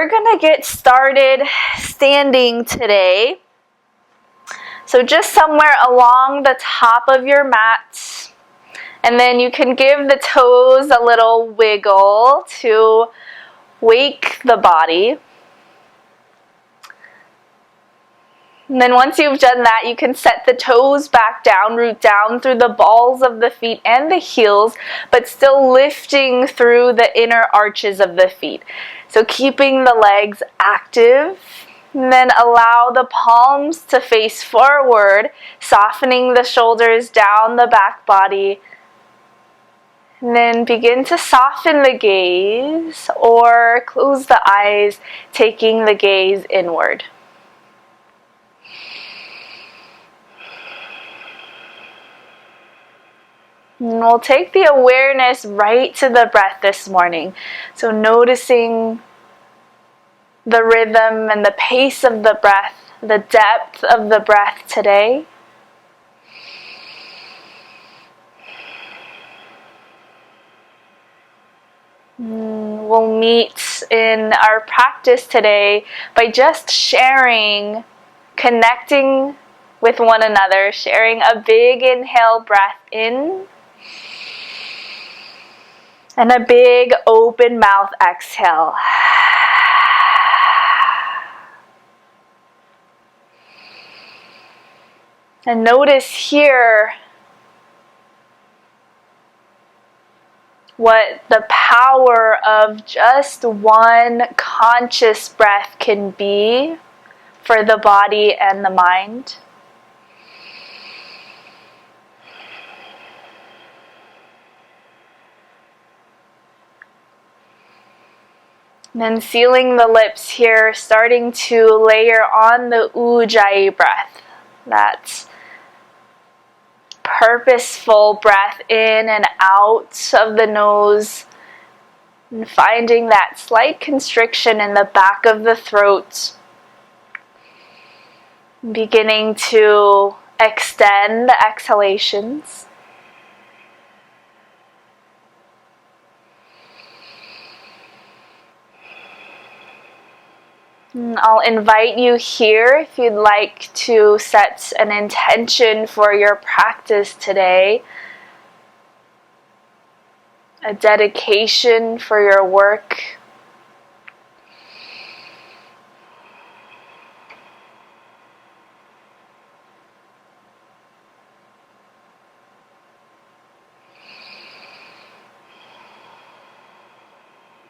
we're gonna get started standing today. So just somewhere along the top of your mat, and then you can give the toes a little wiggle to wake the body. And then once you've done that, you can set the toes back down, root down through the balls of the feet and the heels, but still lifting through the inner arches of the feet. So keeping the legs active. And then allow the palms to face forward, softening the shoulders down the back body. And then begin to soften the gaze or close the eyes, taking the gaze inward. And we'll take the awareness right to the breath this morning. So noticing the rhythm and the pace of the breath, the depth of the breath today. We'll meet in our practice today by just sharing, connecting with one another, sharing a big inhale breath in and a big open mouth exhale. And notice here what the power of just one conscious breath can be for the body and the mind. And then sealing the lips here, starting to layer on the Ujjayi breath. That purposeful breath in and out of the nose. And finding that slight constriction in the back of the throat. Beginning to extend the exhalations. I'll invite you here if you'd like to set an intention for your practice today, a dedication for your work.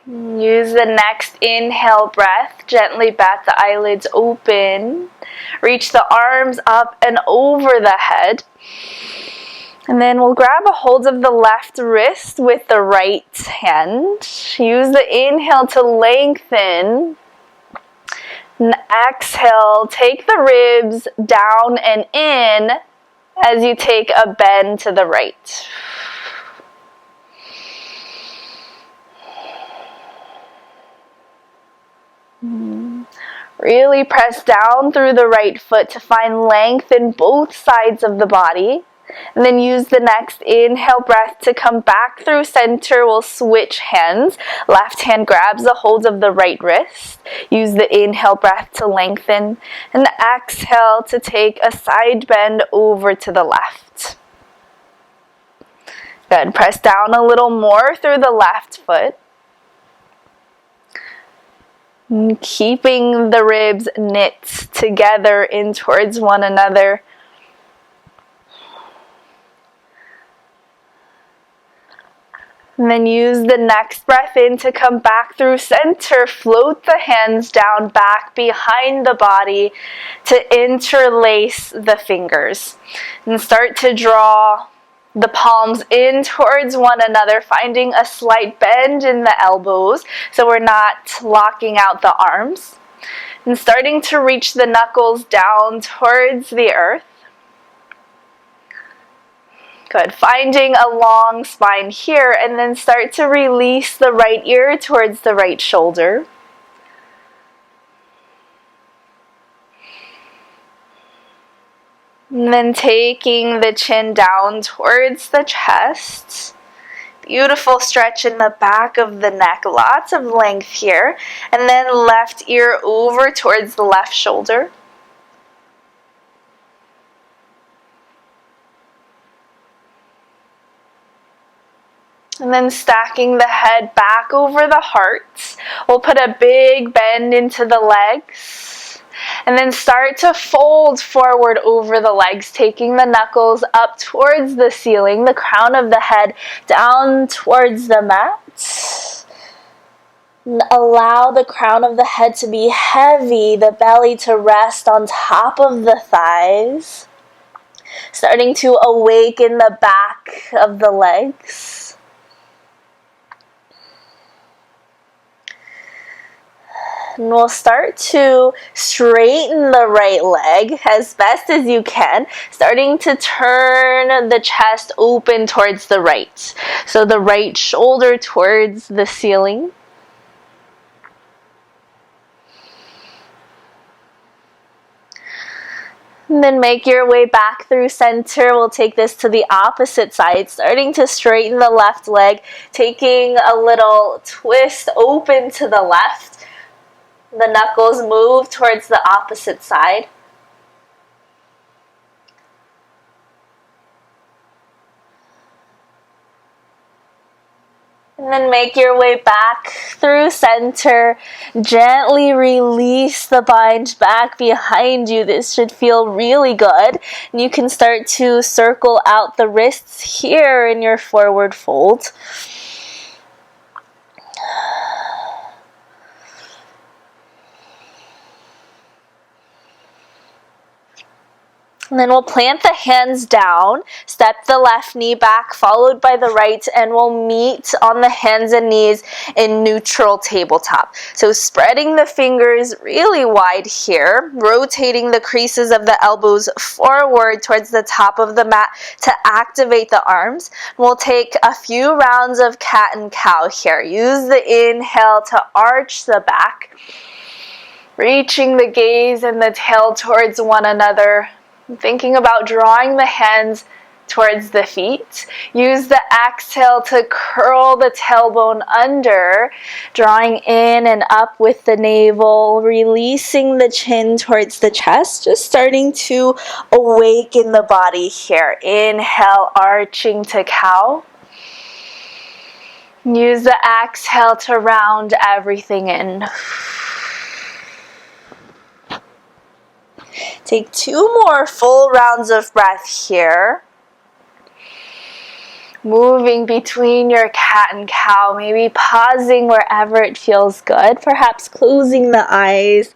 Use the next inhale breath. Gently bat the eyelids open. Reach the arms up and over the head. And then we'll grab a hold of the left wrist with the right hand. Use the inhale to lengthen. And exhale, take the ribs down and in as you take a bend to the right. Really press down through the right foot to find length in both sides of the body. And then use the next inhale breath to come back through center. We'll switch hands. Left hand grabs a hold of the right wrist. Use the inhale breath to lengthen. And the exhale to take a side bend over to the left. Good. Press down a little more through the left foot. Keeping the ribs knit together in towards one another. And then use the next breath in to come back through center. Float the hands down back behind the body to interlace the fingers. And start to draw the palms in towards one another, finding a slight bend in the elbows so we're not locking out the arms. And starting to reach the knuckles down towards the earth. Good. Finding a long spine here, and then start to release the right ear towards the right shoulder. And then taking the chin down towards the chest. Beautiful stretch in the back of the neck, lots of length here. And then left ear over towards the left shoulder. And then stacking the head back over the heart. We'll put a big bend into the legs. And then start to fold forward over the legs, taking the knuckles up towards the ceiling, the crown of the head down towards the mat. Allow the crown of the head to be heavy, the belly to rest on top of the thighs. Starting to awaken the back of the legs. And we'll start to straighten the right leg as best as you can, starting to turn the chest open towards the right. So the right shoulder towards the ceiling. And then make your way back through center. We'll take this to the opposite side, starting to straighten the left leg, taking a little twist open to the left. The knuckles move towards the opposite side. And then make your way back through center. Gently release the bind back behind you. This should feel really good. And you can start to circle out the wrists here in your forward fold. And then we'll plant the hands down, step the left knee back, followed by the right, and we'll meet on the hands and knees in neutral tabletop. So spreading the fingers really wide here, rotating the creases of the elbows forward towards the top of the mat to activate the arms. We'll take a few rounds of cat and cow here. Use the inhale to arch the back, reaching the gaze and the tail towards one another. Thinking about drawing the hands towards the feet. Use the exhale to curl the tailbone under, drawing in and up with the navel, releasing the chin towards the chest, just starting to awaken the body here. Inhale, arching to cow. Use the exhale to round everything in. Take 2 more full rounds of breath here. Moving between your cat and cow, maybe pausing wherever it feels good, perhaps closing the eyes.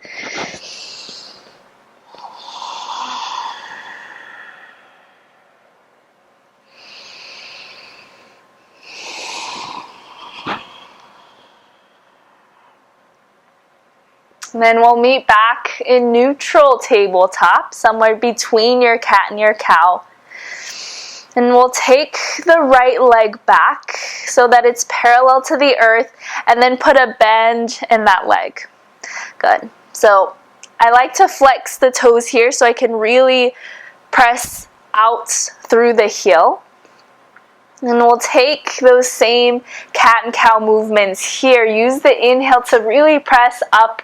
And then we'll meet back in neutral tabletop, somewhere between your cat and your cow. And we'll take the right leg back so that it's parallel to the earth, and then put a bend in that leg. Good. So I like to flex the toes here so I can really press out through the heel. And we'll take those same cat and cow movements here. Use the inhale to really press up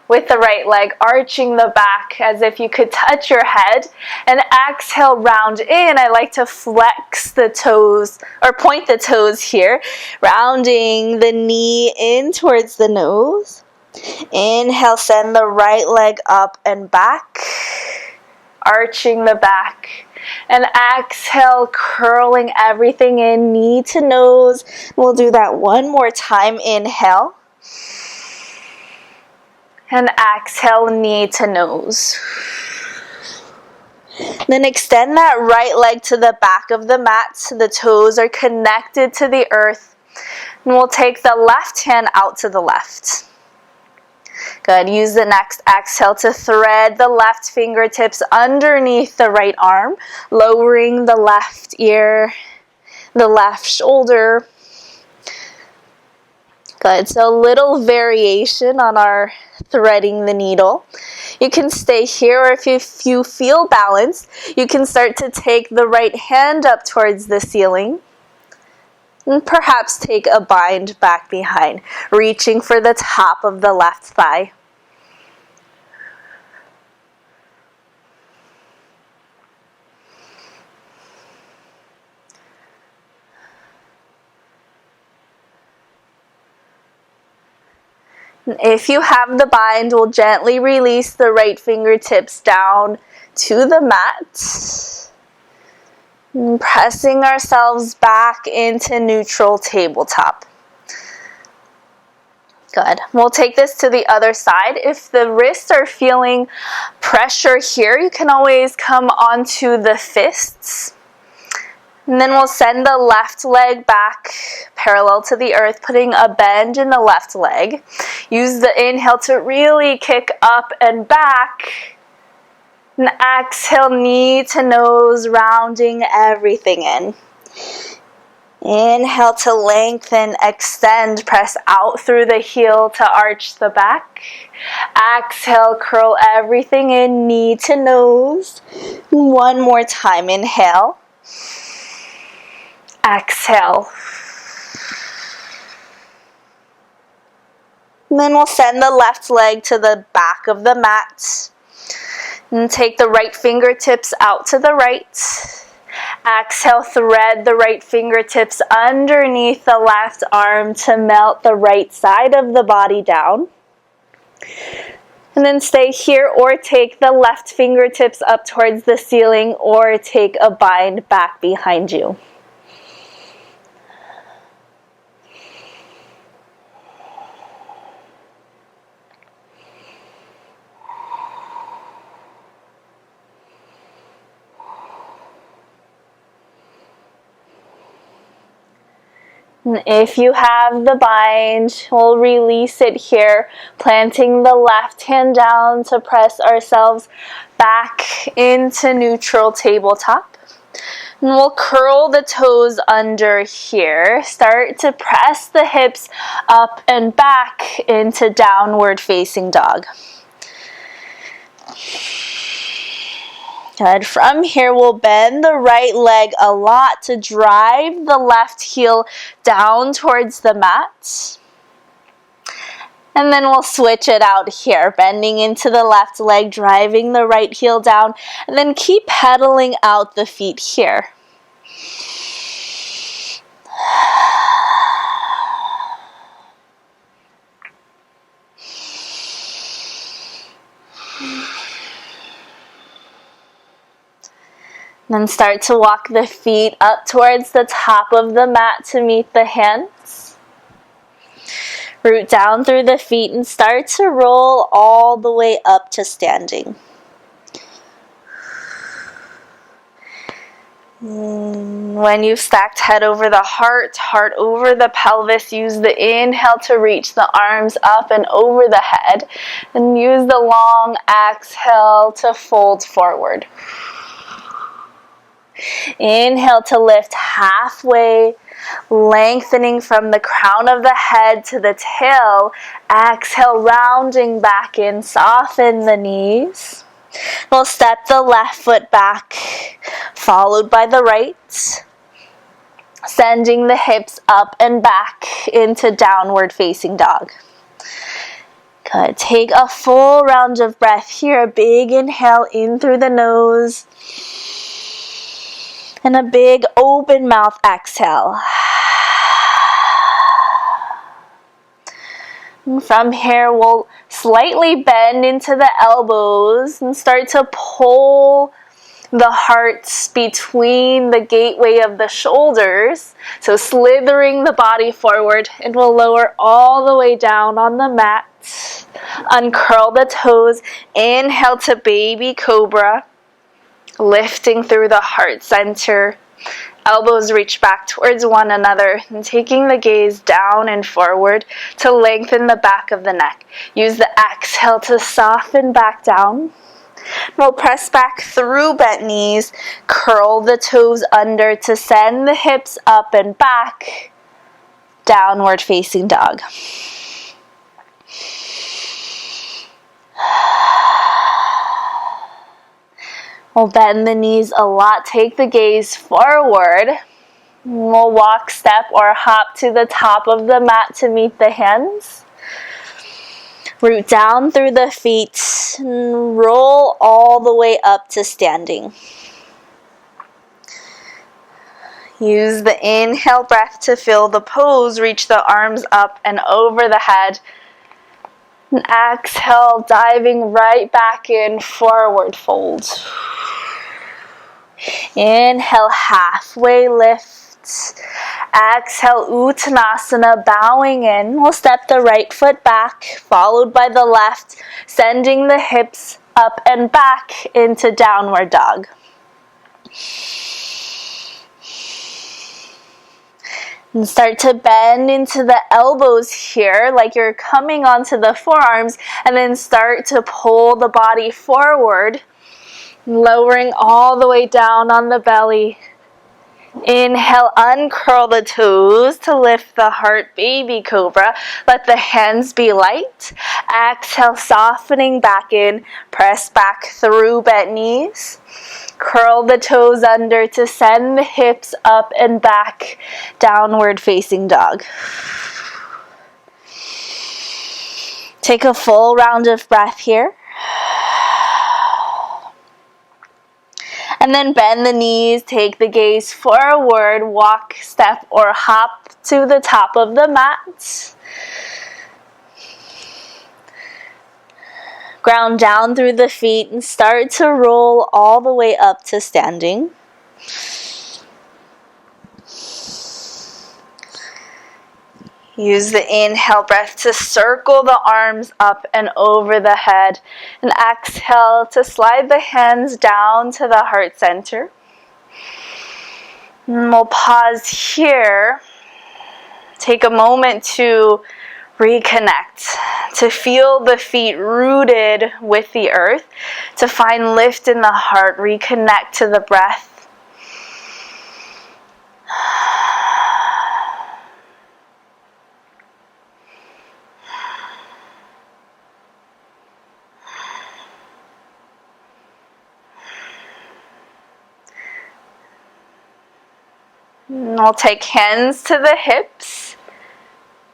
with the right leg, arching the back as if you could touch your head. And exhale, round in. I like to flex the toes, or point the toes here, rounding the knee in towards the nose. Inhale, send the right leg up and back, arching the back. And exhale, curling everything in, knee to nose. We'll do that one more time. Inhale. And exhale, knee to nose. Then extend that right leg to the back of the mat so the toes are connected to the earth. And we'll take the left hand out to the left. Good. Use the next exhale to thread the left fingertips underneath the right arm, lowering the left ear, the left shoulder. Good. So a little variation on our threading the needle. You can stay here, or if you feel balanced, you can start to take the right hand up towards the ceiling. And perhaps take a bind back behind, reaching for the top of the left thigh. If you have the bind, we'll gently release the right fingertips down to the mat. And pressing ourselves back into neutral tabletop. Good. We'll take this to the other side. If the wrists are feeling pressure here, you can always come onto the fists. And then we'll send the left leg back parallel to the earth, putting a bend in the left leg. Use the inhale to really kick up and back. And exhale, knee to nose, rounding everything in. Inhale to lengthen, extend, press out through the heel to arch the back. Exhale, curl everything in, knee to nose. One more time, inhale. Exhale. And then we'll send the left leg to the back of the mat. And take the right fingertips out to the right. Exhale, thread the right fingertips underneath the left arm to melt the right side of the body down. And then stay here or take the left fingertips up towards the ceiling or take a bind back behind you. And if you have the bind, we'll release it here, planting the left hand down to press ourselves back into neutral tabletop. And we'll curl the toes under here. Start to press the hips up and back into downward facing dog. Good. From here, we'll bend the right leg a lot to drive the left heel down towards the mat. And then we'll switch it out here, bending into the left leg, driving the right heel down, and then keep pedaling out the feet here. Then start to walk the feet up towards the top of the mat to meet the hands. Root down through the feet and start to roll all the way up to standing. When you've stacked head over the heart, heart over the pelvis, use the inhale to reach the arms up and over the head. And use the long exhale to fold forward. Inhale to lift halfway, lengthening from the crown of the head to the tail. Exhale, rounding back in, soften the knees. We'll step the left foot back, followed by the right, sending the hips up and back into downward facing dog. Good. Take a full round of breath here. A big inhale in through the nose. And a big open mouth exhale. And from here, we'll slightly bend into the elbows and start to pull the heart between the gateway of the shoulders. So slithering the body forward, and we'll lower all the way down on the mat. Uncurl the toes. Inhale to baby cobra. Lifting through the heart center. Elbows reach back towards one another and taking the gaze down and forward to lengthen the back of the neck. Use the exhale to soften back down. We'll press back through bent knees, curl the toes under to send the hips up and back. Downward facing dog. We'll bend the knees a lot. Take the gaze forward. We'll walk, step, or hop to the top of the mat to meet the hands. Root down through the feet and roll all the way up to standing. Use the inhale breath to fill the pose. Reach the arms up and over the head. And exhale, diving right back in, forward fold. Inhale, halfway lift. Exhale, Uttanasana, bowing in. We'll step the right foot back, followed by the left, sending the hips up and back into downward dog. And start to bend into the elbows here, like you're coming onto the forearms, and then start to pull the body forward, lowering all the way down on the belly. Inhale, uncurl the toes to lift the heart, baby cobra. Let the hands be light. Exhale, softening back in. Press back through bent knees. Curl the toes under to send the hips up and back. Downward facing dog. Take a full round of breath here. And then bend the knees, take the gaze forward, walk, step, or hop to the top of the mat. Ground down through the feet and start to roll all the way up to standing. Use the inhale breath to circle the arms up and over the head. And exhale to slide the hands down to the heart center. And we'll pause here. Take a moment to reconnect, to feel the feet rooted with the earth, to find lift in the heart, reconnect to the breath. And I'll take hands to the hips.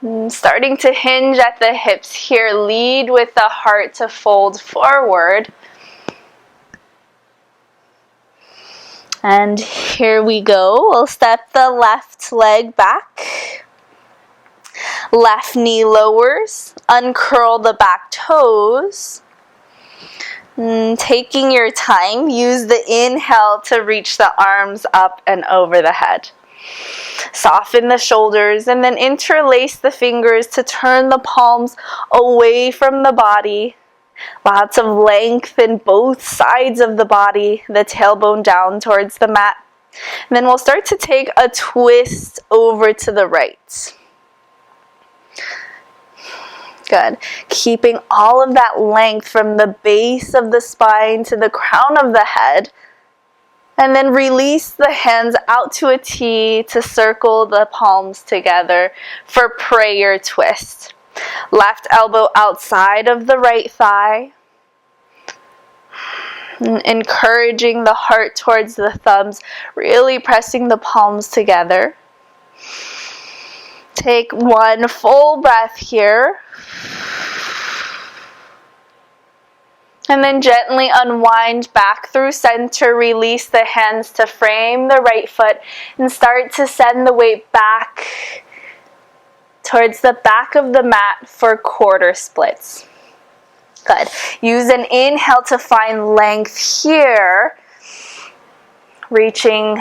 And starting to hinge at the hips here. Lead with the heart to fold forward. And here we go. We'll step the left leg back. Left knee lowers. Uncurl the back toes. And taking your time, use the inhale to reach the arms up and over the head. Soften the shoulders and then interlace the fingers to turn the palms away from the body. Lots of length in both sides of the body, the tailbone down towards the mat. And then we'll start to take a twist over to the right. Good. Keeping all of that length from the base of the spine to the crown of the head. And then release the hands out to a T to circle the palms together for prayer twist. Left elbow outside of the right thigh. Encouraging the heart towards the thumbs, really pressing the palms together. Take one full breath here. And then gently unwind back through center, release the hands to frame the right foot, and start to send the weight back towards the back of the mat for quarter splits. Good. Use an inhale to find length here, reaching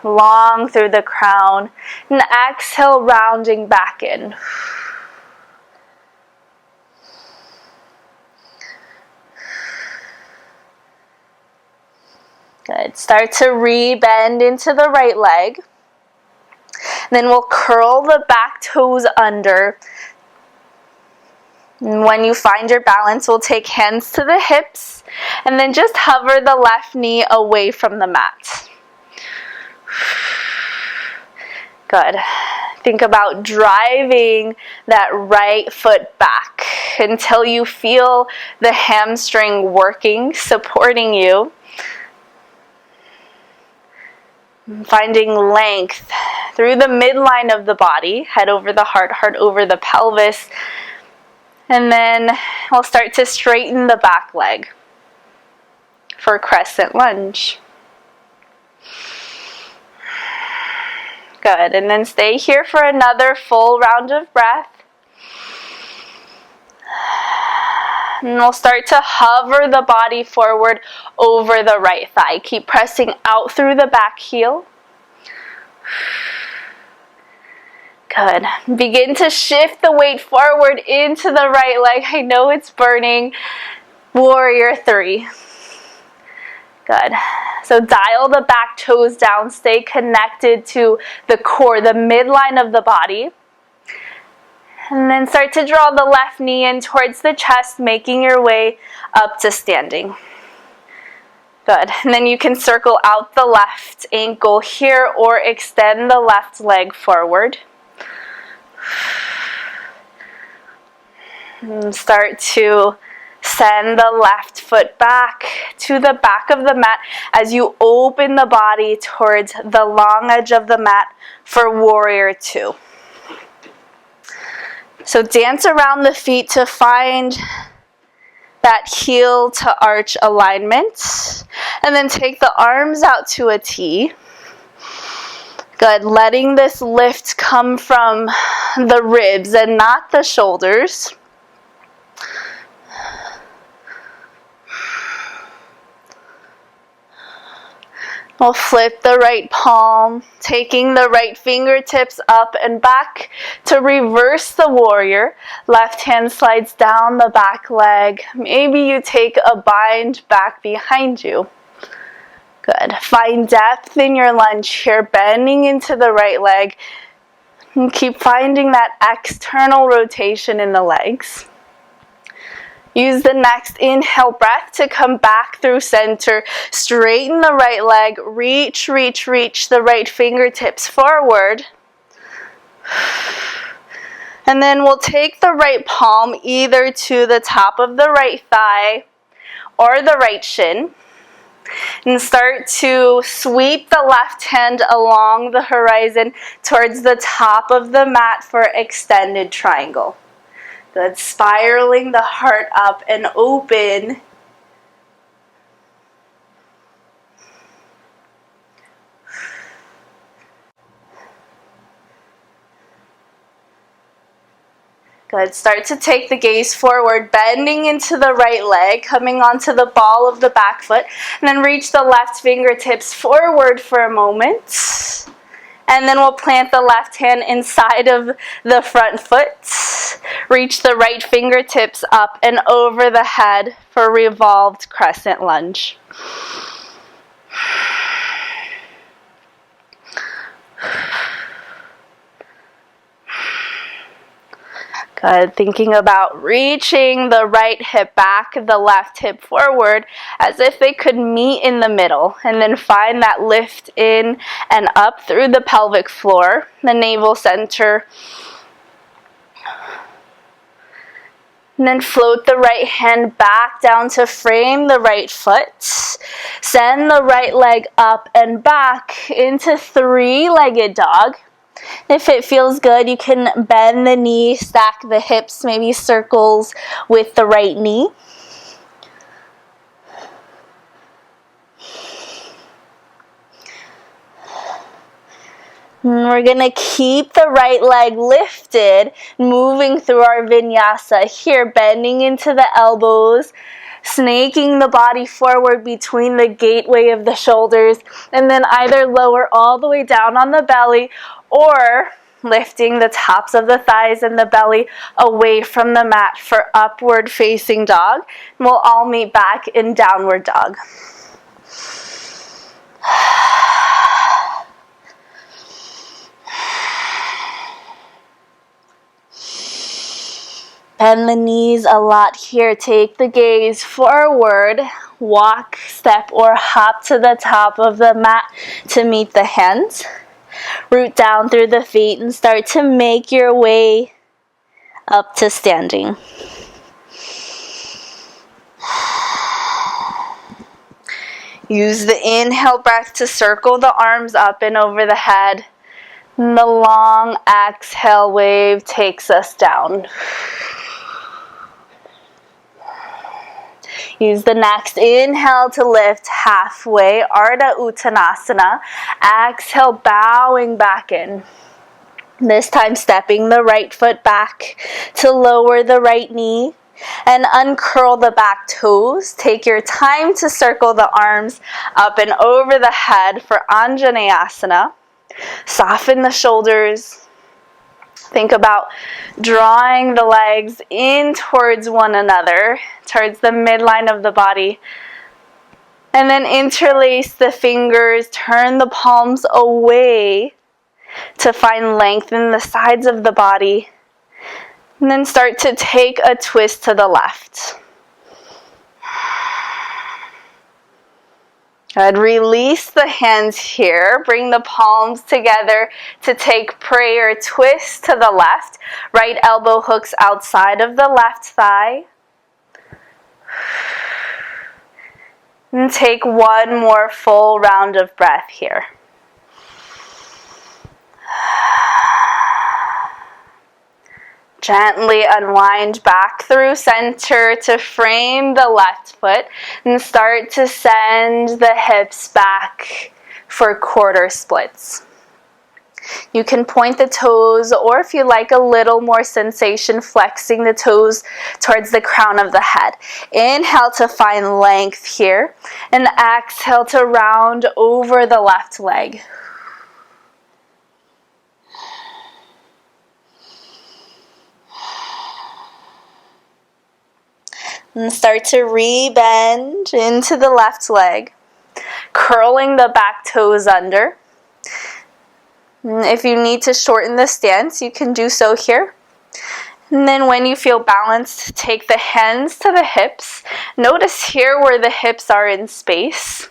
long through the crown, and exhale, rounding back in. Good. Start to re-bend into the right leg. Then we'll curl the back toes under. And when you find your balance, we'll take hands to the hips and then just hover the left knee away from the mat. Good. Think about driving that right foot back until you feel the hamstring working, supporting you. Finding length through the midline of the body, head over the heart, heart over the pelvis. And then we'll start to straighten the back leg for crescent lunge. Good, and then stay here for another full round of breath. And we'll start to hover the body forward over the right thigh. Keep pressing out through the back heel. Good. Begin to shift the weight forward into the right leg. I know it's burning. Warrior 3. Good. So dial the back toes down. Stay connected to the core, the midline of the body. And then start to draw the left knee in towards the chest, making your way up to standing. Good. And then you can circle out the left ankle here or extend the left leg forward. And start to send the left foot back to the back of the mat as you open the body towards the long edge of the mat for Warrior 2. So dance around the feet to find that heel to arch alignment. And then take the arms out to a T. Good. Letting this lift come from the ribs and not the shoulders. We'll flip the right palm, taking the right fingertips up and back to reverse the warrior. Left hand slides down the back leg. Maybe you take a bind back behind you. Good. Find depth in your lunge here, bending into the right leg. And keep finding that external rotation in the legs. Use the next inhale breath to come back through center. Straighten the right leg. Reach, reach, reach the right fingertips forward. And then we'll take the right palm either to the top of the right thigh or the right shin. And start to sweep the left hand along the horizon towards the top of the mat for extended triangle. Good. Spiraling the heart up and open. Good. Start to take the gaze forward, bending into the right leg, coming onto the ball of the back foot, and then reach the left fingertips forward for a moment. And then we'll plant the left hand inside of the front foot. Reach the right fingertips up and over the head for revolved crescent lunge. Good. Thinking about reaching the right hip back, the left hip forward, as if they could meet in the middle. And then find that lift in and up through the pelvic floor, the navel center. And then float the right hand back down to frame the right foot. Send the right leg up and back into three-legged dog. If it feels good, you can bend the knee, stack the hips, maybe circles with the right knee. And we're going to keep the right leg lifted, moving through our vinyasa here, bending into the elbows, snaking the body forward between the gateway of the shoulders, and then either lower all the way down on the belly or lifting the tops of the thighs and the belly away from the mat for upward facing dog. And we'll all meet back in downward dog. Bend the knees a lot here. Take the gaze forward. Walk, step, or hop to the top of the mat to meet the hands. Root down through the feet and start to make your way up to standing. Use the inhale breath to circle the arms up and over the head. And the long exhale wave takes us down. Use the next inhale to lift halfway, Ardha Uttanasana. Exhale, bowing back in. This time stepping the right foot back to lower the right knee and uncurl the back toes. Take your time to circle the arms up and over the head for Anjaneyasana. Soften the shoulders. Think about drawing the legs in towards one another, towards the midline of the body. And then interlace the fingers, turn the palms away to find length in the sides of the body. And then start to take a twist to the left. Good. Release the hands here. Bring the palms together to take prayer twist to the left. Right elbow hooks outside of the left thigh. And take one more full round of breath here. Gently unwind back through center to frame the left foot and start to send the hips back for quarter splits. You can point the toes, or if you like a little more sensation, flexing the toes towards the crown of the head. Inhale to find length here, and exhale to round over the left leg. And start to re-bend into the left leg, curling the back toes under. If you need to shorten the stance, you can do so here. And then when you feel balanced, take the hands to the hips. Notice here where the hips are in space.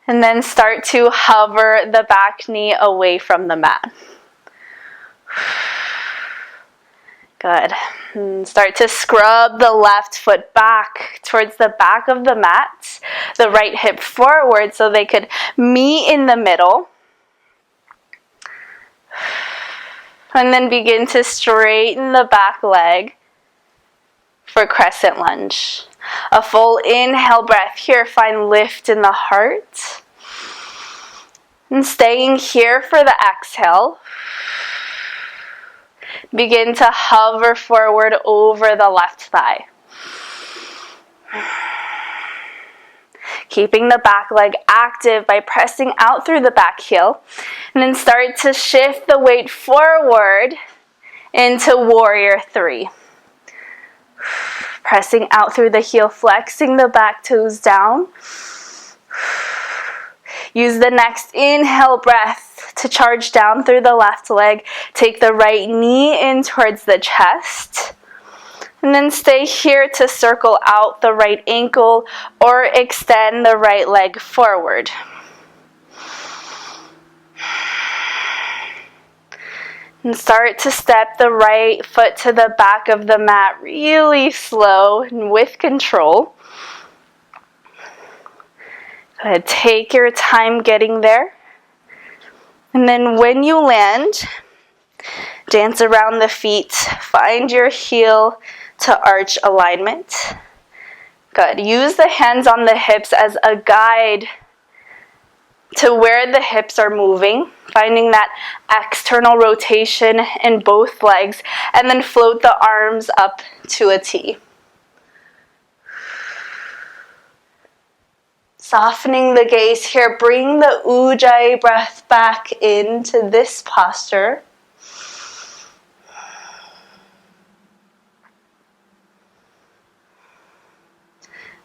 And then start to hover the back knee away from the mat. Good. And start to scrub the left foot back towards the back of the mat. The right hip forward so they could meet in the middle. And then begin to straighten the back leg for crescent lunge. A full inhale breath here. Find lift in the heart. And staying here for the exhale. Begin to hover forward over the left thigh. Keeping the back leg active by pressing out through the back heel. And then start to shift the weight forward into warrior three. Pressing out through the heel, flexing the back toes down. Use the next inhale breath to charge down through the left leg. Take the right knee in towards the chest. And then stay here to circle out the right ankle or extend the right leg forward. And start to step the right foot to the back of the mat really slow and with control. Go ahead, take your time getting there. And then when you land, dance around the feet. Find your heel to arch alignment. Good. Use the hands on the hips as a guide to where the hips are moving, finding that external rotation in both legs, and then float the arms up to a T. Softening the gaze here, bring the Ujjayi breath back into this posture.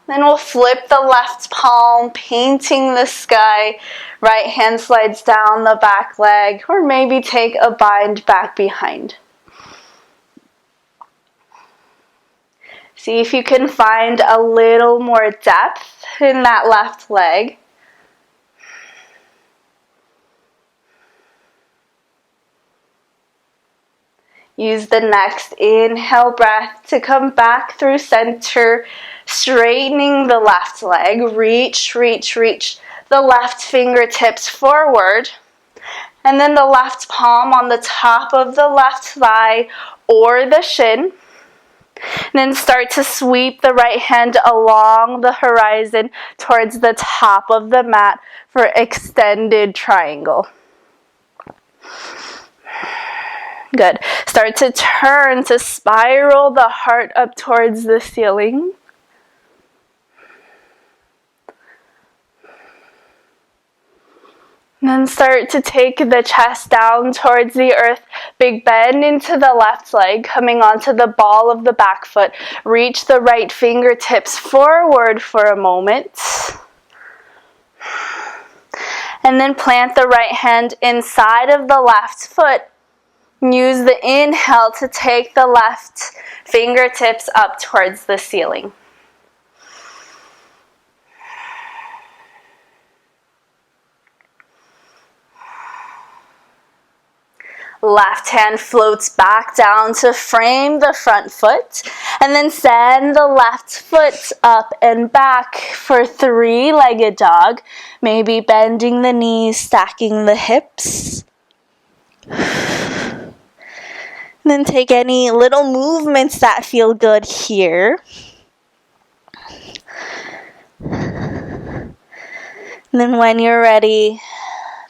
Then we'll flip the left palm, painting the sky. Right hand slides down the back leg, or maybe take a bind back behind. See if you can find a little more depth in that left leg. Use the next inhale breath to come back through center, Straightening the left leg, reach, reach, reach the left fingertips forward. And then the left palm on the top of the left thigh or the shin. And then start to sweep the right hand along the horizon towards the top of the mat for extended triangle. Good. Start to turn to spiral the heart up towards the ceiling. And then start to take the chest down towards the earth. Big bend into the left leg, coming onto the ball of the back foot. Reach the right fingertips forward for a moment. And then plant the right hand inside of the left foot. Use the inhale to take the left fingertips up towards the ceiling. Left hand floats back down to frame the front foot, and then send the left foot up and back for three-legged dog, maybe bending the knees, stacking the hips. And then take any little movements that feel good here. And then when you're ready,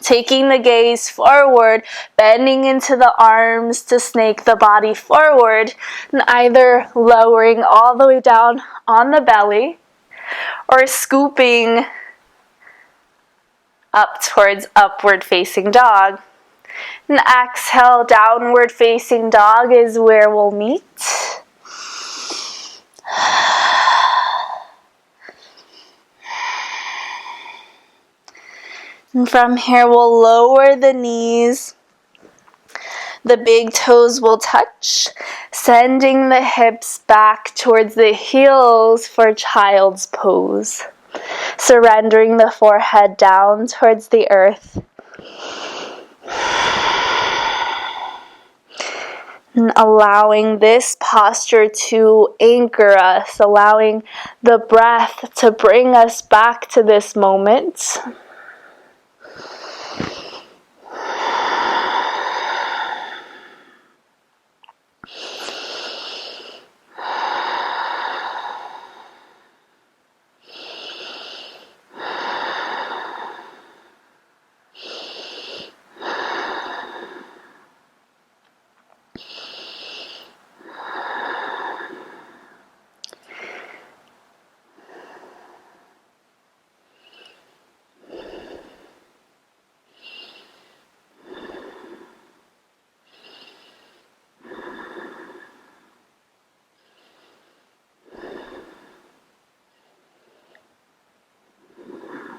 taking the gaze forward, bending into the arms to snake the body forward, and either lowering all the way down on the belly or scooping up towards upward facing dog. And exhale, downward facing dog is where we'll meet. And from here, we'll lower the knees. The big toes will touch, sending the hips back towards the heels for child's pose. Surrendering the forehead down towards the earth. And allowing this posture to anchor us, allowing the breath to bring us back to this moment.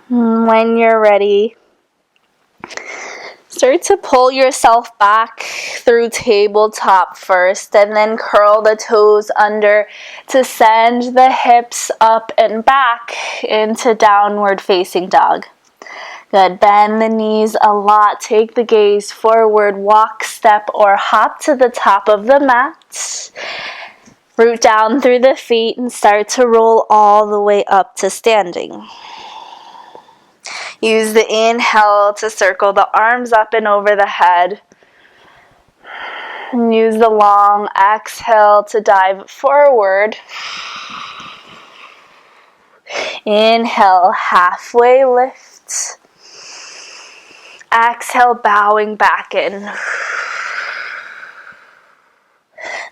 When you're ready, start to pull yourself back through tabletop first, and then curl the toes under to send the hips up and back into downward facing dog. Good. Bend the knees a lot. Take the gaze forward. Walk, step, or hop to the top of the mat. Root down through the feet and start to roll all the way up to standing. Use the inhale to circle the arms up and over the head. And use the long exhale to dive forward. Inhale, halfway lift. Exhale, bowing back in.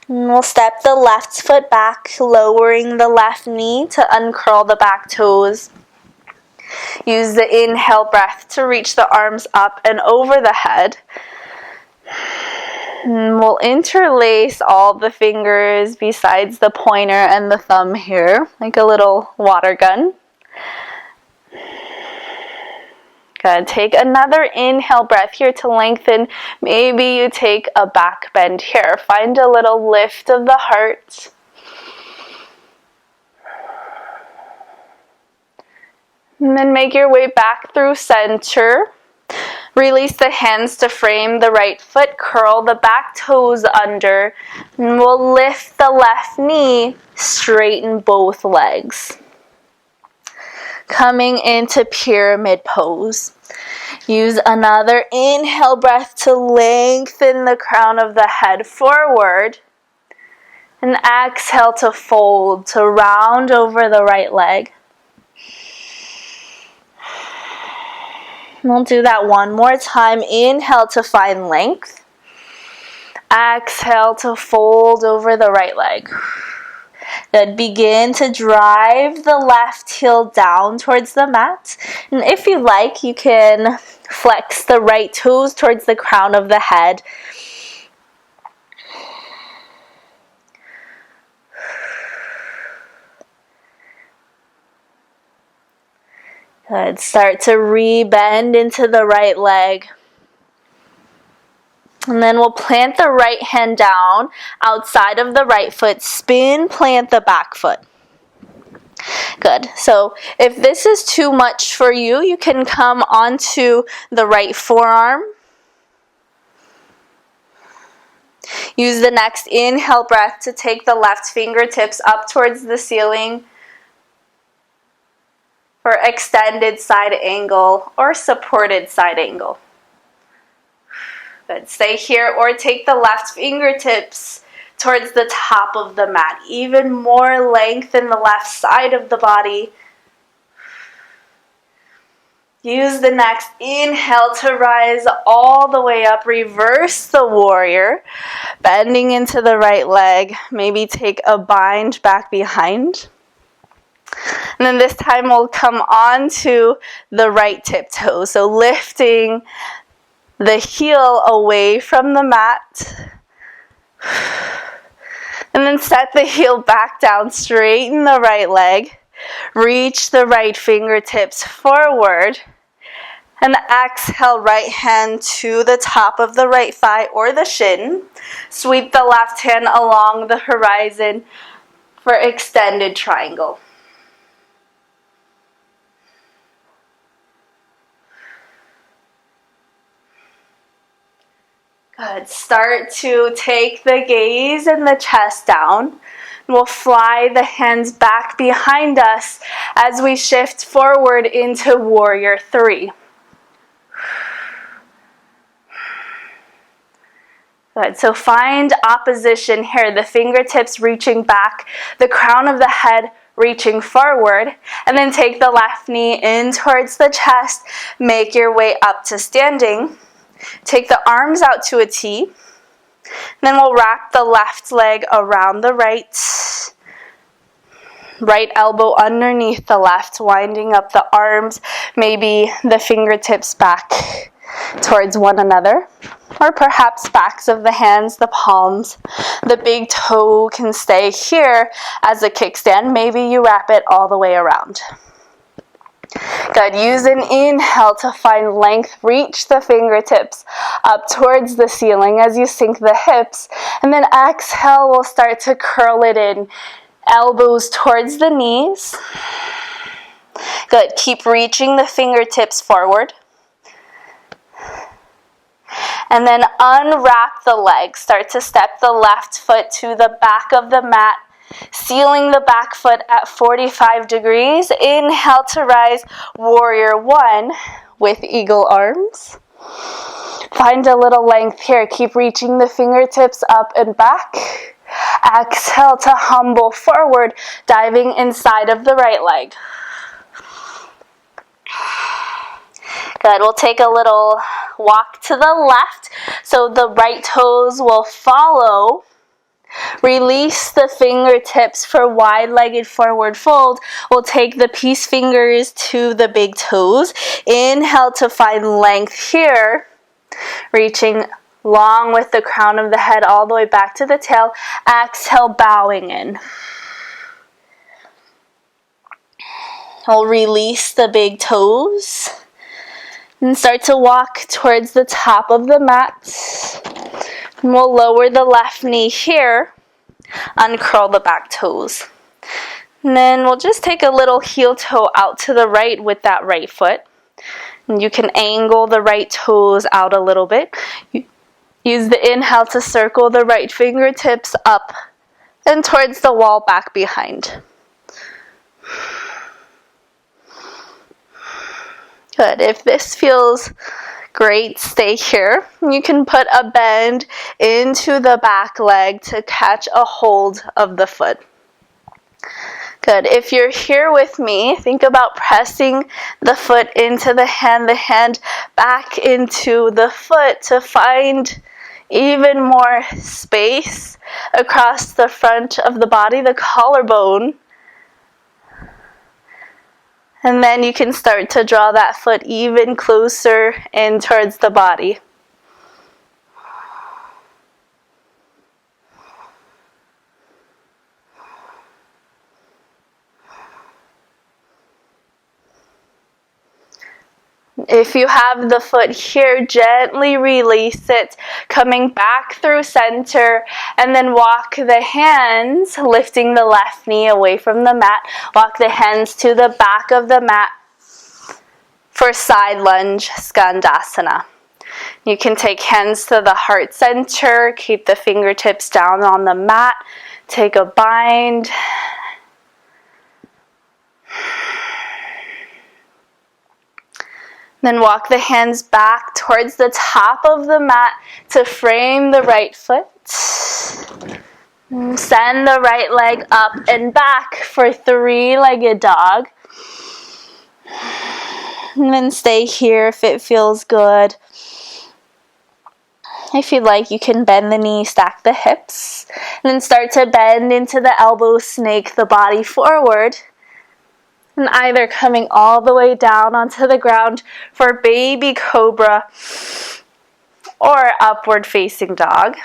And we'll step the left foot back, lowering the left knee to uncurl the back toes. Use the inhale breath to reach the arms up and over the head. And we'll interlace all the fingers besides the pointer and the thumb here, like a little water gun. Good. Take another inhale breath here to lengthen. Maybe you take a back bend here. Find a little lift of the heart. And then make your way back through center. Release the hands to frame the right foot, curl the back toes under, and we'll lift the left knee, straighten both legs. Coming into pyramid pose. Use another inhale breath to lengthen the crown of the head forward. And exhale to fold, to round over the right leg. We'll do that one more time. Inhale to find length. Exhale to fold over the right leg. Good. Begin to drive the left heel down towards the mat. And if you like, you can flex the right toes towards the crown of the head. Good. Start to re-bend into the right leg. And then we'll plant the right hand down outside of the right foot. Spin, plant the back foot. Good. So if this is too much for you, you can come onto the right forearm. Use the next inhale breath to take the left fingertips up towards the ceiling for extended side angle or supported side angle. Good. Stay here or take the left fingertips towards the top of the mat. Even more length in the left side of the body. Use the next inhale to rise all the way up. Reverse the warrior. Bending into the right leg. Maybe take a bind back behind. And then this time we'll come on to the right tiptoe. So lifting the heel away from the mat. And then set the heel back down, straighten the right leg. Reach the right fingertips forward. And exhale, right hand to the top of the right thigh or the shin. Sweep the left hand along the horizon for extended triangle. Good. Start to take the gaze and the chest down. We'll fly the hands back behind us as we shift forward into Warrior 3. Good. So find opposition here. The fingertips reaching back, the crown of the head reaching forward, and then take the left knee in towards the chest. Make your way up to standing. Take the arms out to a T. Then we'll wrap the left leg around the right. Right elbow underneath the left, winding up the arms, maybe the fingertips back towards one another. Or perhaps backs of the hands, the palms. The big toe can stay here as a kickstand. Maybe you wrap it all the way around. Good. Use an inhale to find length. Reach the fingertips up towards the ceiling as you sink the hips. And then exhale, we'll start to curl it in. Elbows towards the knees. Good. Keep reaching the fingertips forward. And then unwrap the legs. Start to step the left foot to the back of the mat. Sealing the back foot at 45 degrees. Inhale to rise, Warrior 1 with eagle arms. Find a little length here. Keep reaching the fingertips up and back. Exhale to humble forward, diving inside of the right leg. Good. We'll take a little walk to the left. So the right toes will follow. Release the fingertips for wide-legged forward fold. We'll take the peace fingers to the big toes. Inhale to find length here. Reaching long with the crown of the head all the way back to the tail. Exhale, bowing in. We'll release the big toes. And start to walk towards the top of the mat. And we'll lower the left knee here, uncurl the back toes. And then we'll just take a little heel toe out to the right with that right foot. And you can angle the right toes out a little bit. Use the inhale to circle the right fingertips up and towards the wall back behind. Good. If this feels great, stay here. You can put a bend into the back leg to catch a hold of the foot. Good. If you're here with me, think about pressing the foot into the hand back into the foot to find even more space across the front of the body, the collarbone. And then you can start to draw that foot even closer in towards the body. If you have the foot here, gently release it, coming back through center, and then walk the hands, lifting the left knee away from the mat. Walk the hands to the back of the mat for side lunge, Skandasana. You can take hands to the heart center, keep the fingertips down on the mat, take a bind. Then walk the hands back towards the top of the mat to frame the right foot. Send the right leg up and back for three-legged dog. And then stay here if it feels good. If you'd like, you can bend the knee, stack the hips. And then start to bend into the elbow, snake the body forward. And either coming all the way down onto the ground for baby cobra or upward facing dog.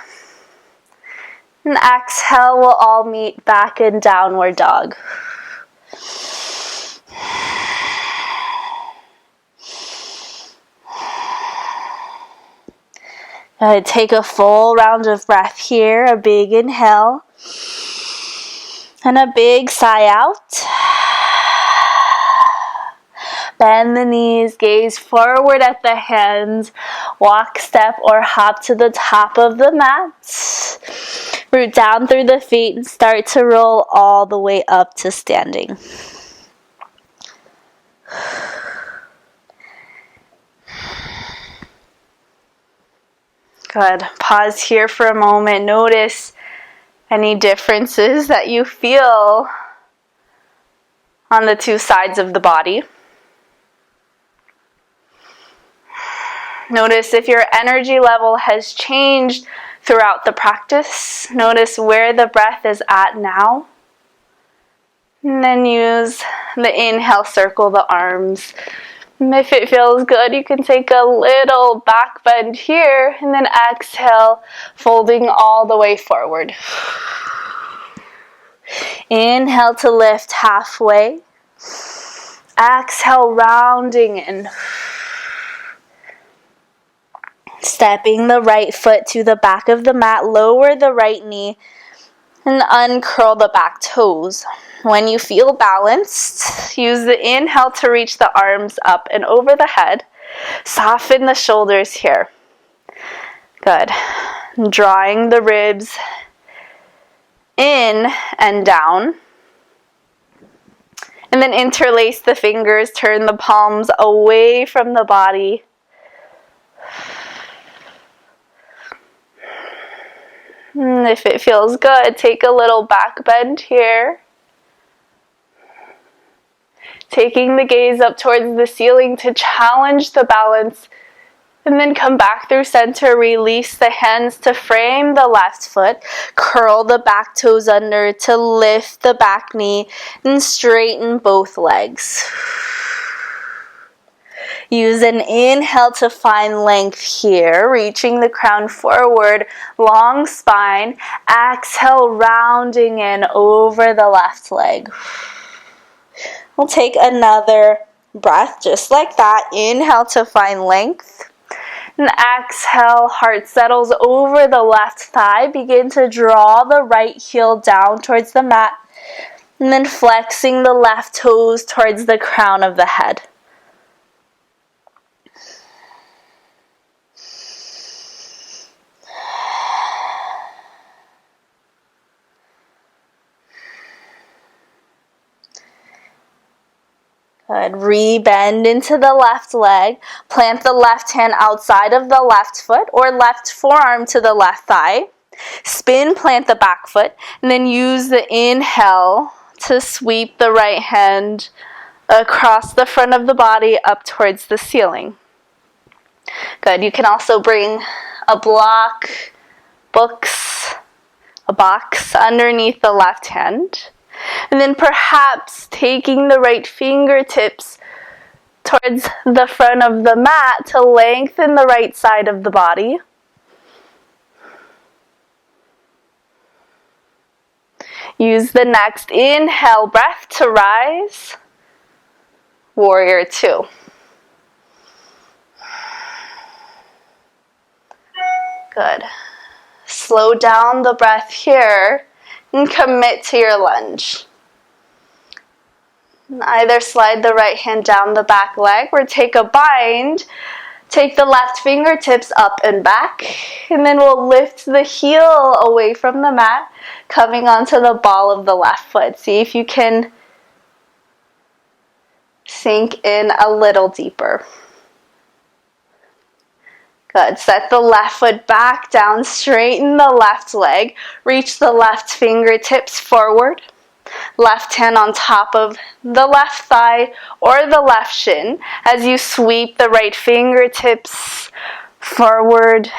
And exhale, we'll all meet back in downward dog. Take a full round of breath here, a big inhale and a big sigh out. Bend the knees, gaze forward at the hands, walk, step, or hop to the top of the mat. Root down through the feet and start to roll all the way up to standing. Good. Pause here for a moment. Notice any differences that you feel on the two sides of the body. Notice if your energy level has changed throughout the practice. Notice where the breath is at now. And then use the inhale, circle the arms. And if it feels good, you can take a little back bend here. And then exhale, folding all the way forward. Inhale to lift halfway. Exhale, rounding in. Stepping the right foot to the back of the mat, lower the right knee, and uncurl the back toes. When you feel balanced, use the inhale to reach the arms up and over the head. Soften the shoulders here. Good. Drawing the ribs in and down. And then interlace the fingers, turn the palms away from the body. If it feels good, take a little back bend here. Taking the gaze up towards the ceiling to challenge the balance. And then come back through center, release the hands to frame the left foot. Curl the back toes under to lift the back knee and straighten both legs. Use an inhale to find length here, reaching the crown forward, long spine. Exhale, rounding in over the left leg. We'll take another breath just like that. Inhale to find length. And exhale, heart settles over the left thigh. Begin to draw the right heel down towards the mat. And then flexing the left toes towards the crown of the head. Good. Re-bend into the left leg. Plant the left hand outside of the left foot or left forearm to the left thigh. Spin, plant the back foot, and then use the inhale to sweep the right hand across the front of the body up towards the ceiling. Good. You can also bring a block, books, a box underneath the left hand. And then perhaps taking the right fingertips towards the front of the mat to lengthen the right side of the body. Use the next inhale breath to rise. Warrior 2. Good. Slow down the breath here and commit to your lunge. Either slide the right hand down the back leg or take a bind. Take the left fingertips up and back, and then we'll lift the heel away from the mat, coming onto the ball of the left foot. See if you can sink in a little deeper. Good. Set the left foot back down, straighten the left leg, reach the left fingertips forward, left hand on top of the left thigh or the left shin as you sweep the right fingertips forward,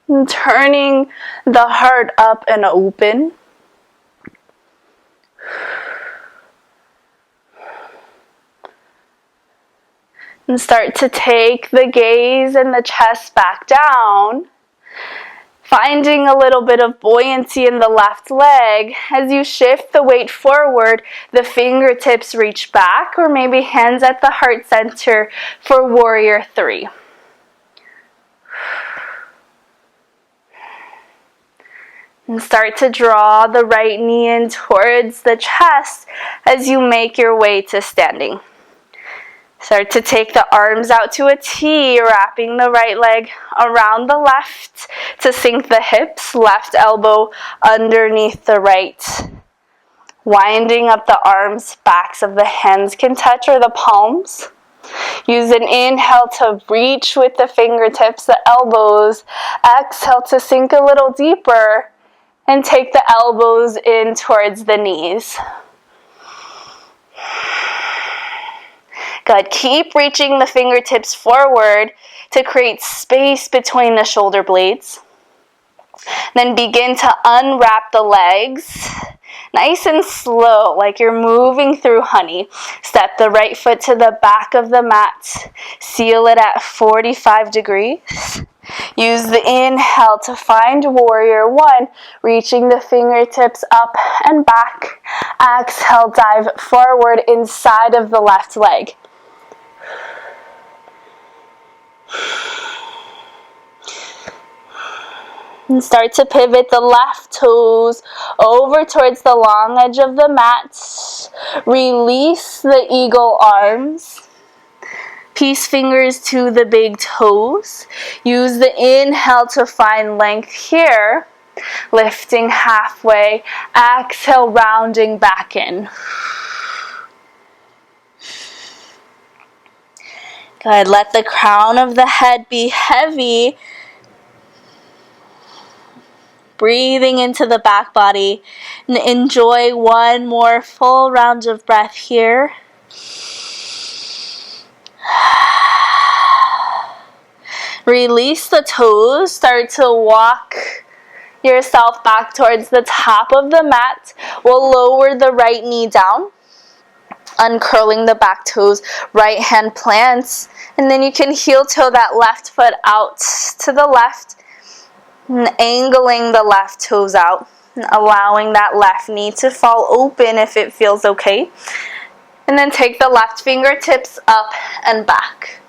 and turning the heart up and open. And start to take the gaze and the chest back down, finding a little bit of buoyancy in the left leg. As you shift the weight forward, the fingertips reach back, or maybe hands at the heart center for Warrior 3. And start to draw the right knee in towards the chest as you make your way to standing. Start to take the arms out to a T, wrapping the right leg around the left to sink the hips, left elbow underneath the right. Winding up the arms, backs of the hands can touch or the palms. Use an inhale to reach with the fingertips, the elbows. Exhale to sink a little deeper and take the elbows in towards the knees. Good. Keep reaching the fingertips forward to create space between the shoulder blades. Then begin to unwrap the legs. Nice and slow, like you're moving through honey. Step the right foot to the back of the mat. Seal it at 45 degrees. Use the inhale to find Warrior 1, reaching the fingertips up and back. Exhale, dive forward inside of the left leg. And start to pivot the left toes over towards the long edge of the mat. Release the eagle arms. Peace fingers to the big toes. Use the inhale to find length here. Lifting halfway. Exhale, rounding back in. Good. Let the crown of the head be heavy. Breathing into the back body. And enjoy one more full round of breath here. Release the toes. Start to walk yourself back towards the top of the mat. We'll lower the right knee down. Uncurling the back toes, right hand plants, and then you can heel toe that left foot out to the left, and angling the left toes out, and allowing that left knee to fall open if it feels okay. And then take the left fingertips up and back.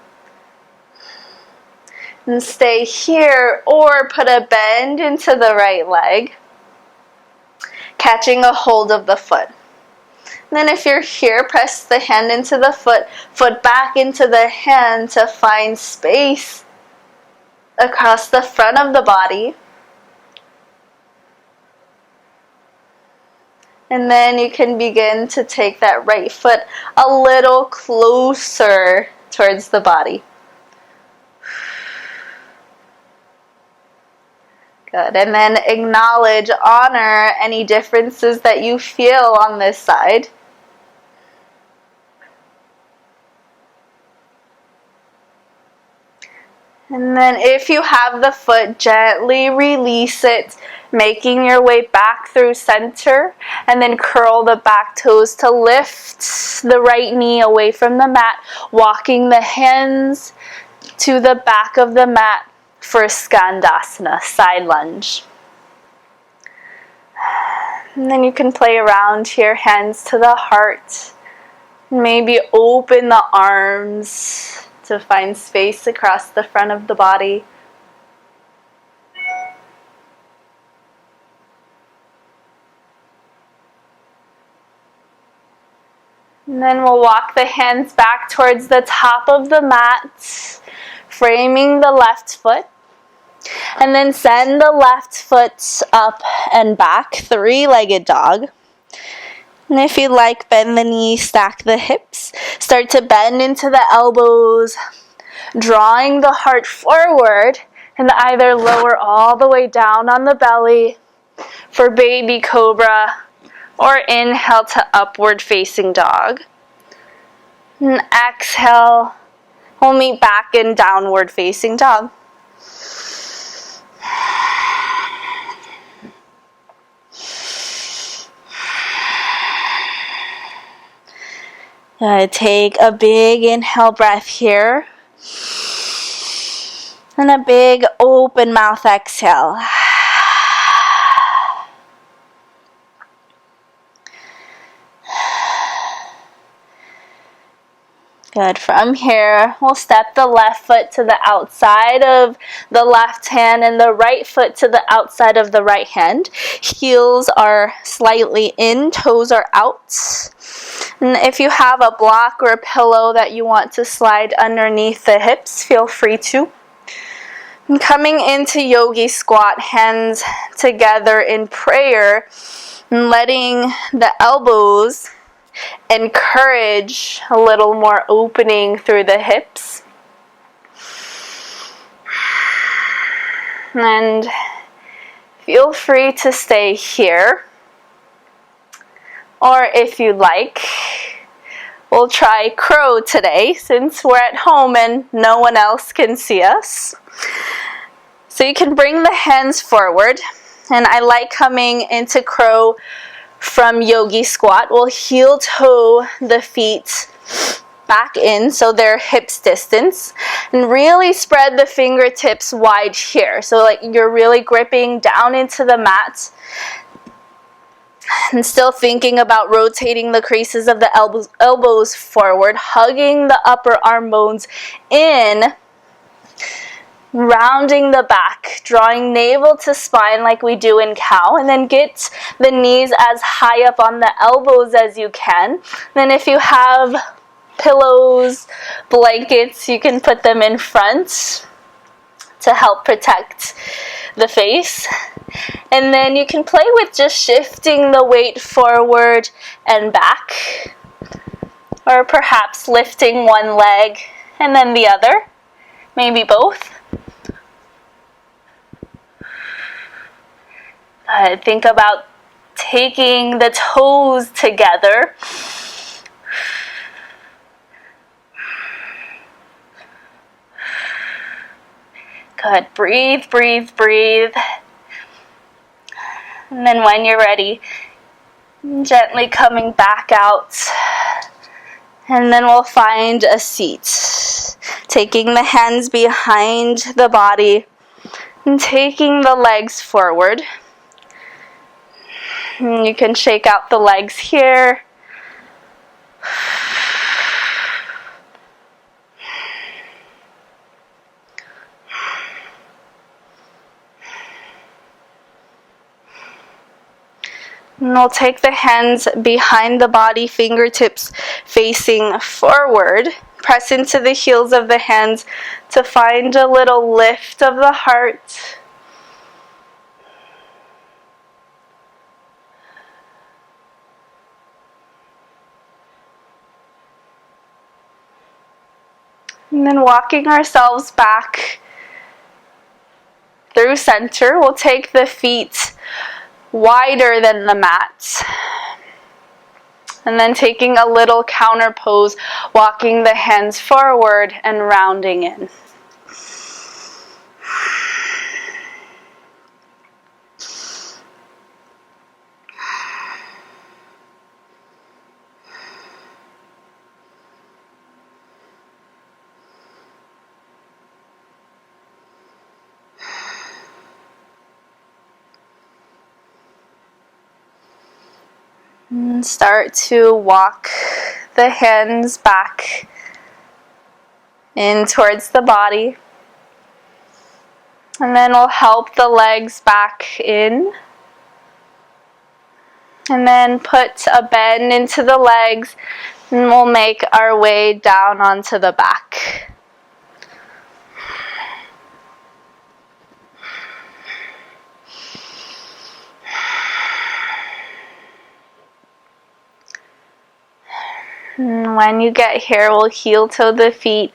And stay here, or put a bend into the right leg, catching a hold of the foot. Then if you're here, press the hand into the foot back into the hand to find space across the front of the body. And then you can begin to take that right foot a little closer towards the body. Good. And then acknowledge, honor any differences that you feel on this side. And then if you have the foot, gently release it, making your way back through center, and then curl the back toes to lift the right knee away from the mat, walking the hands to the back of the mat for Skandasana, side lunge. And then you can play around here, hands to the heart. Maybe open the arms to find space across the front of the body. And then we'll walk the hands back towards the top of the mat, framing the left foot. And then send the left foot up and back, three-legged dog. And if you like, bend the knees, stack the hips. Start to bend into the elbows, drawing the heart forward, and either lower all the way down on the belly for baby cobra, or inhale to upward facing dog. And exhale, we'll meet back in downward facing dog. Take a big inhale breath here. And a big open mouth exhale. Good. From here, we'll step the left foot to the outside of the left hand and the right foot to the outside of the right hand. Heels are slightly in, toes are out. And if you have a block or a pillow that you want to slide underneath the hips, feel free to. And coming into yogi squat, hands together in prayer, and letting the elbows encourage a little more opening through the hips. And feel free to stay here. Or if you like, we'll try crow today since we're at home and no one else can see us. So you can bring the hands forward. And I like coming into crow from yogi squat. We'll heel toe the feet back in so they're hips distance, and really spread the fingertips wide here, so like you're really gripping down into the mat and still thinking about rotating the creases of the elbows forward, hugging the upper arm bones in, rounding the back, drawing navel to spine like we do in cow, and then get the knees as high up on the elbows as you can. Then if you have pillows, blankets, you can put them in front to help protect the face. And then you can play with just shifting the weight forward and back, or perhaps lifting one leg and then the other, maybe both. Think about taking the toes together. Good. Breathe, breathe, breathe. And then when you're ready, gently coming back out. And then we'll find a seat. Taking the hands behind the body and taking the legs forward. And you can shake out the legs here. And we'll take the hands behind the body, fingertips facing forward. Press into the heels of the hands to find a little lift of the heart. And then walking ourselves back through center, we'll take the feet wider than the mat. And then taking a little counter pose, walking the hands forward and rounding in. And start to walk the hands back in towards the body. And then we'll help the legs back in. And then put a bend into the legs, and we'll make our way down onto the back. And when you get here, we'll heel toe the feet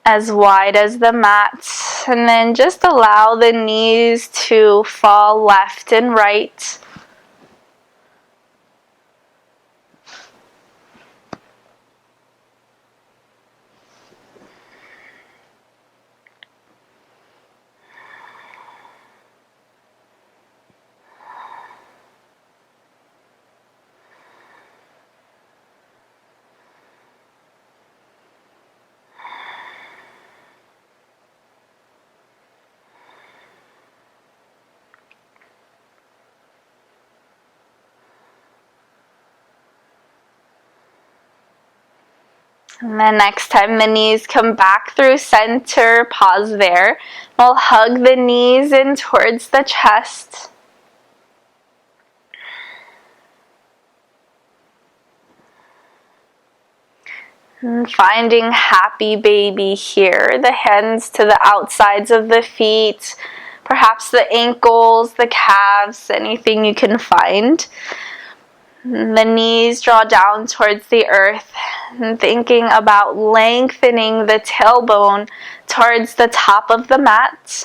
as wide as the mat, and then just allow the knees to fall left and right. And then next time the knees come back through center, pause there. We'll hug the knees in towards the chest. And finding happy baby here. The hands to the outsides of the feet, perhaps the ankles, the calves, anything you can find. The knees draw down towards the earth, and thinking about lengthening the tailbone towards the top of the mat.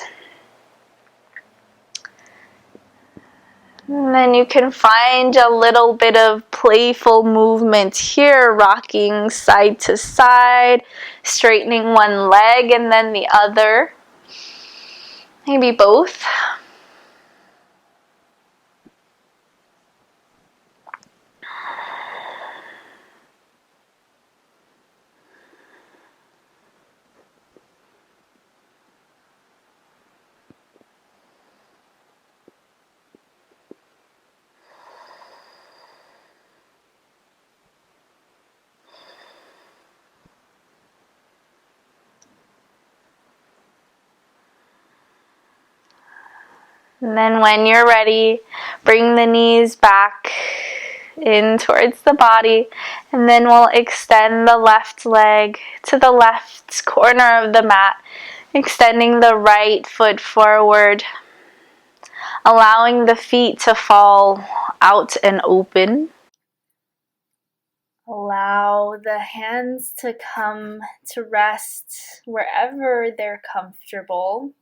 And then you can find a little bit of playful movement here, rocking side to side, straightening one leg and then the other, maybe both. And then when you're ready, bring the knees back in towards the body, and then we'll extend the left leg to the left corner of the mat, extending the right foot forward, allowing the feet to fall out and open. Allow the hands to come to rest wherever they're comfortable.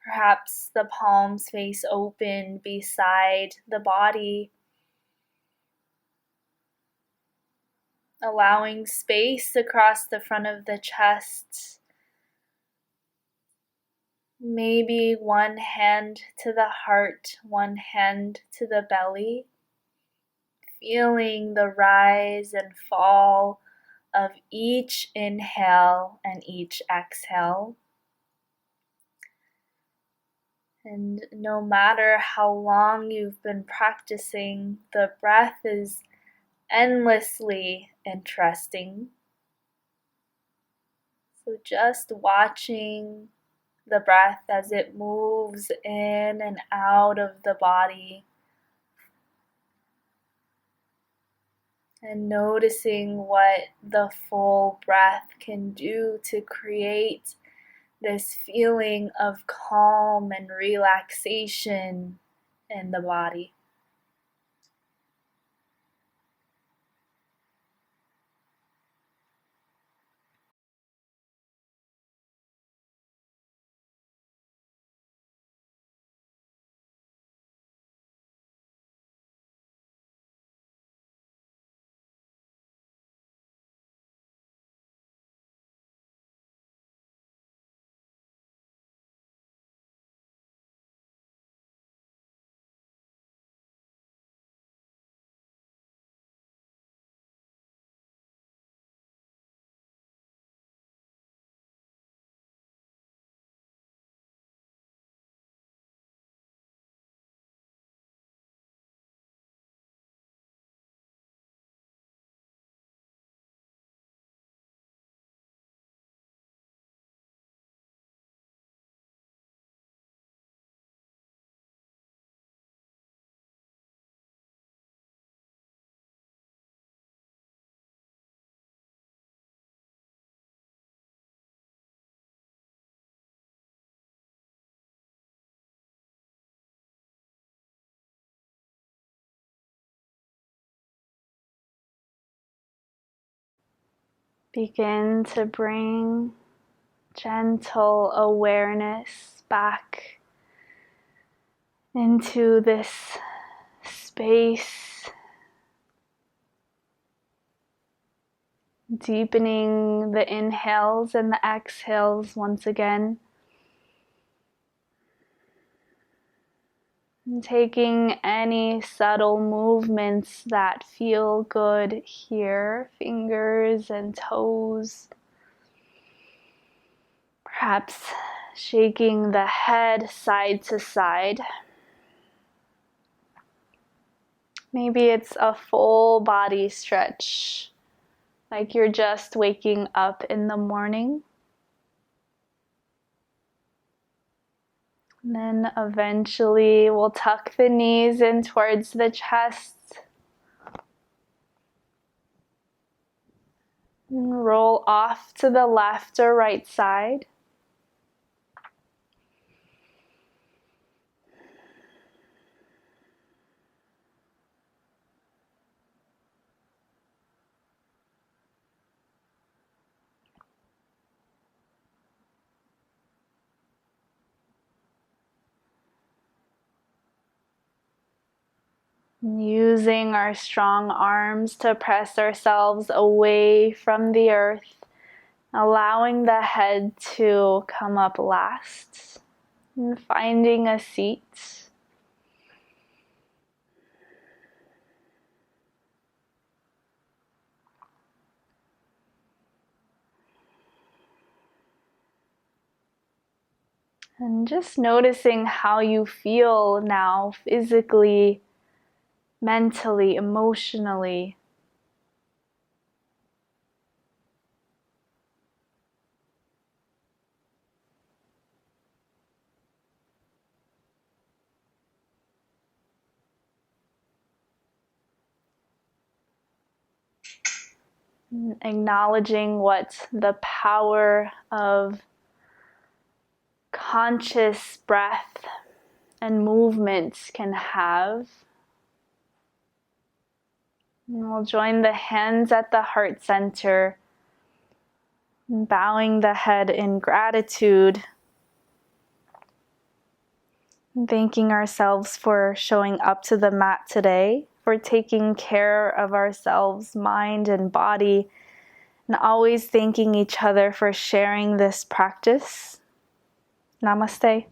Perhaps the palms face open beside the body, allowing space across the front of the chest. Maybe one hand to the heart, one hand to the belly. Feeling the rise and fall of each inhale and each exhale. And no matter how long you've been practicing, the breath is endlessly interesting. So just watching the breath as it moves in and out of the body, and noticing what the full breath can do to create this feeling of calm and relaxation in the body. Begin to bring gentle awareness back into this space, deepening the inhales and the exhales once again. And taking any subtle movements that feel good here, fingers and toes. Perhaps shaking the head side to side. Maybe it's a full body stretch, like you're just waking up in the morning. And then eventually we'll tuck the knees in towards the chest. And roll off to the left or right side. Using our strong arms to press ourselves away from the earth, allowing the head to come up last, and finding a seat. And just noticing how you feel now physically, mentally, emotionally. Acknowledging what the power of conscious breath and movement can have. And we'll join the hands at the heart center, bowing the head in gratitude, thanking ourselves for showing up to the mat today, for taking care of ourselves, mind and body, and always thanking each other for sharing this practice. Namaste.